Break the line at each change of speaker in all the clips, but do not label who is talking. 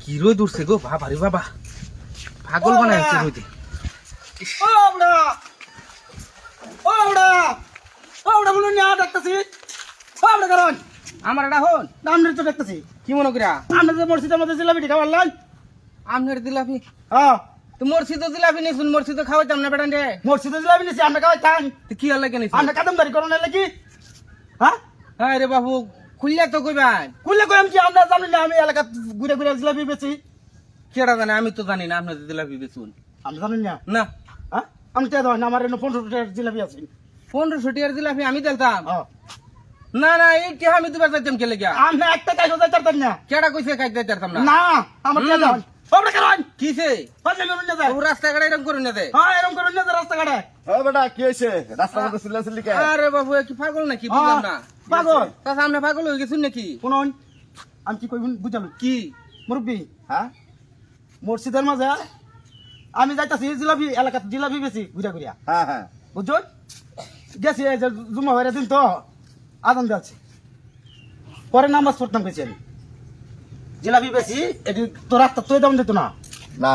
কি রোদ উঠছে গো বাবা রে বাবা, পাগল বানায় হচ্ছে রোদে।
বলুন না দেখতেছি কারণ
আমার এটা হন
আপনার তো দেখতেছি
কি মনে করিয়া
আপনার যে মসজিদের মধ্যে জিলাপি খাবার লাইন
আপনার জিলাপি
হ্যাঁ
তো মসজিদে জিলাপি নিছুন, মসজিদে খাওয়াইতাম না বেটান রে।
মসজিদের জিলাপি নিছি আমরা খাওয়াই খান
তো কি হল কেন
আমরা কাদমদারি করুন নাকি হ্যাঁ
হ্যাঁ রে বাবু খুললে তো কইবান।
খুললে কই আমি কি আমরা জানি না আমি এলাকা ঘুরে ঘুরে জিলাপি বেচি
কেডা জানে, আমি তো জানি না আপনার জিলাপি বেচুন
আমরা জানি না
না।
হ্যাঁ আমি তে দেন আমার এনে 15 টাকার জিলাপি আছে
1500 টাকার জিলাপি আমি দিতাম
হ্যাঁ
না না, এই কে আমি দিবার চাইতাম কে লেগিয়া?
আমরা একটা কাইছো যাইতাম না
কেডা কইছে খাইতে চাইতাম না?
না আমার তে দেন ওবড়া কারণ
কিছে
বদলে করুন না যায়
ও রাস্তাঘাটে এরকম করুন না দে।
হ্যাঁ এরকম করুন না রাস্তা ঘাটে
ও বেটা কি হয়েছে রাস্তার মধ্যে চিল্লাচিল্লি কে?
আরে বাবু এ কি পাগল নাকি বুঝলাম না।
পাগল
তা সামনে পাগল হয়ে গেছুন নাকি?
শুনুন আমি কি কইব বুঝালো
কি
মুরব্বী
হ্যাঁ
মসজিদের মাঝে আমি যাইতাছি জিলাপি এলাকাতে জিলাপি বেশি ঘুরা ঘুরিয়া
হ্যাঁ হ্যাঁ
বুঝছো গেছি এই যে জুম্মা হয়ে দিন তো আদান যাচ্ছে পরে নামাজ পড়তাম গেছি আমি জিলাপি বেশি এটি তো রাস্তা তুই দাম দিত না
না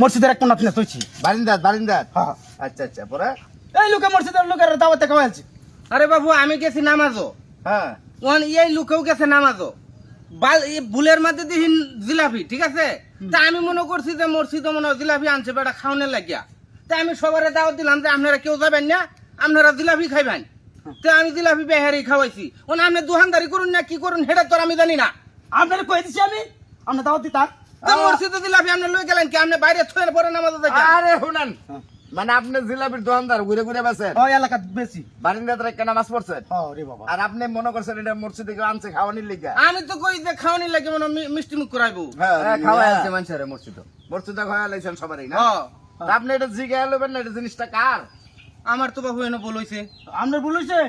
মসজিদের এক কোনাত না তুইছি
বারিন্দাত
হ্যাঁ
আচ্ছা আচ্ছা পরে
এই লোকে মসজিদের লোকের দাওয়াতে খাওয়াইছে
আরে বাবু আমি গেছি নামাজও,
হ্যাঁ
ওন এই লোকেও গেছে নামাজও, এই বুলের মধ্যে দিহিন জিলাপি ঠিক আছে। তা আমি মনে করছি যে মসজিদে মনে হয় জিলাপি আনছে বেটা খাওয়ানোর লাগিয়া। তা আমি সবার দাওয়াত দিলাম যে আপনারা কেউ যাবেন না, আপনারা জিলাপি খাইবেন। তো আমি জিলাপি বেহারি খাওয়াইছি, ওন আপনি দোকানদারি করুন না কি করুন সেটা তো আমি জানি না।
আপনার কয়ে দিছি আমি আমরা দাওয়াত দিতাম
তা মসজিদে জিলাপি আপনি লই গেলেন কি? আপনি বাইরে থুয়ে পরে নামাজে যাইতেন।
আরে শুনেন মানে আপনি জিলাপির দোকানদার ঘুরে ঘুরে বেছেন
ওই এলাকাত বেশি
বারিন্দাত রেখে নামাজ পড়ছেন
ও রে বাবা
আর আপনি মনে করছেন এটা মসজিদে কেউ আনছে খাওয়ানির লিগা?
আমি তো কই যে খাওয়ানি লাগে মনে হয় মিষ্টি মুখ করাইবো।
হ্যাঁ খাওয়াই আছে মানুষের মসজিদে খাওয়া লাইছেন সবারই না?
হ্যাঁ,
তা আপনি এটা জিজ্ঞাসা করবেন না এটা জিনিসটা কার?
আমার তো বাবু এনে বল হইছে।
আপনার ভুল হয়েছে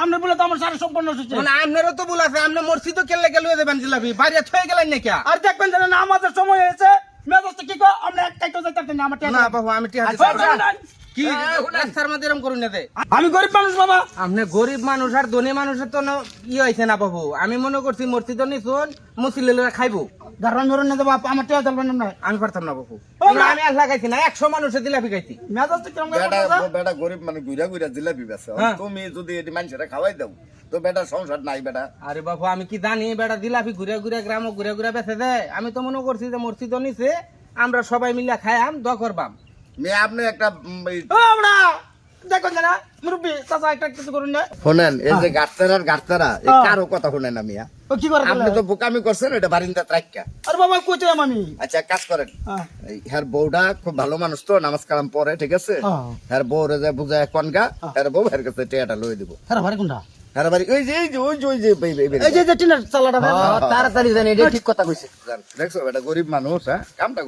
আপনার বলে তো আমার সারা সম্পন্ন হয়েছে
মানে আপনারও তো বল আছে, আপনি মসজিদে কেলে গেলে দেবেন জিলাপি, বাইরে থুয়ে গেলেন না কে?
আর দেখবেন যে না আমাদের সময় হয়েছে মেজাজটা কি কো আমরা এক কাইটো যাইতাম না আমার
না বাবু আমি টিহা
আচ্ছা,
দিতে পারবো না।
আচ্ছা।
কি রাস্তার মধ্যে এরকম করুন না দে।
আমি গরিব মানুষ বাবা
আপনি গরিব মানুষ আর ধনী মানুষের তো হয়েছে না বাবু। আমি মনে করছি মসজিদে নিছুন মুসলিরা খাইবো,
গারান ধরুন না বাবা আমার টিয়া চলবেন না
আমি পারতাম না বাবু।
ও না।
আমি আর লাগাইছি না, 100 মানুষের জিলাপি খাইছি।
মেজাজটা কিরম
বেটা গরিব মানে ঘুরা ঘুরা জিলাপি বেছে
হ্যাঁ।
তুমি যদি এটি মানুষেরা খাওয়াই দাও তো বেটা সংসার নাই বেটা।
আরে বাবু আমি কি জানি বেটা জিলাপি ঘুরে ঘুরে গ্রাম ঘুরে ঘুরে বেঁচে দেয়। আমি তো মনে করছি যে মসজিদে নিছে আমরা সবাই মিলে খাইয়াম দ করবাম।
মেয়ে আপনি একটা
আমরা দেখুন না মুরব্বী চাচা একটা কিছু করুন না
শোনেন এই যে গাড়তারা এই কারো কথা শোনেন না মিয়া।
ও কি করে
আপনি তো বোকামি করছেন এটা বারিন্দাত রাখা।
আরে বাবা কইতে আমি
আচ্ছা কাজ করেন
হ্যাঁ।
হ্যার বউটা খুব ভালো মানুষ তো নামাজ কালাম পরে ঠিক আছে
হ্যাঁ।
হ্যার বউরে যে বুঝায় কনগা হ্যার বউ হের কাছে টেয়াটা লই দিব।
আরে ভারে কোনটা
হ্যার বাড়ি ওই যে
এই যে টিনের চালাটা
তাড়াতাড়ি জানি এটা ঠিক কথা কইছে। দেখছো এটা গরিব মানুষ হ্যাঁ কামটা